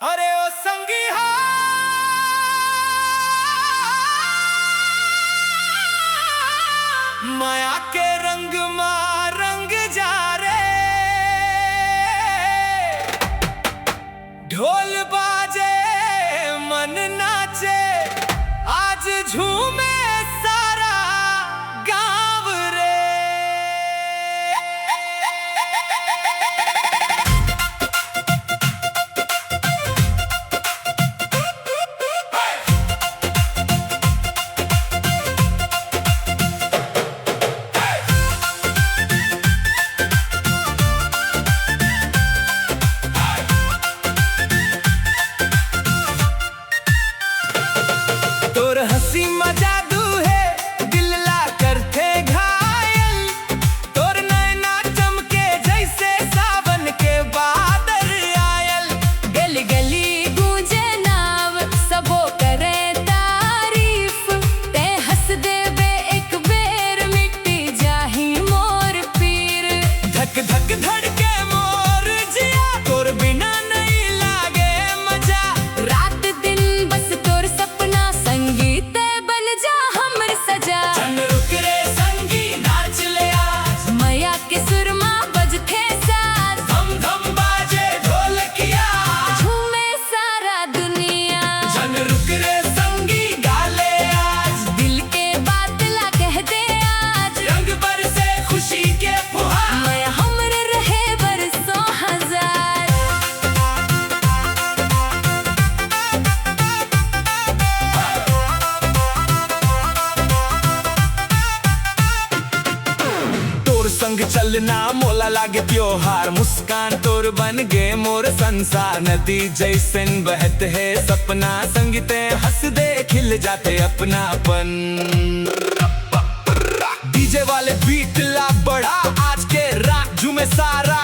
अरे ओ संगी हा माया के रंग मा रंग जा रे ढोल बाजे मन नाचे आज झूमे सारा गाँव रे। तोर हंसी मजादू है दिल ला करते घायल, तोर नैना चमके जैसे सावन के बादल आयल। गली गली गूंजे नाव सबो करे तारीफ, ते हंस देवे एक बेर मिट्टी जाही मोर पीर। धक धक धड़के मोर जिया तोर बिना नहीं लागे मजा। रात दिन बस तोर सपना संगीत बन जा हमर सजा। चल रुक रे संगी नाच ले आज, मैया के सुरमा बजथे साथ, धम धम बाजे ढोलकिया झूमे सारा दुनिया। चल रुक रे संगी गाले आज, दिल के बात ला कह दे आज, रंग बरसे खुशी के फुहार। मैया हमरे रहे बरसों हजार। तोर संग चलना मोला लागे त्योहार, मुस्कान तोर बन गे मोर संसार। नदी जैसन बहत है सपना, संगीते हंस दे खिल जाते अपनापन। डीजे वाले बीट ला बढ़ा आज के रात झूमे सारा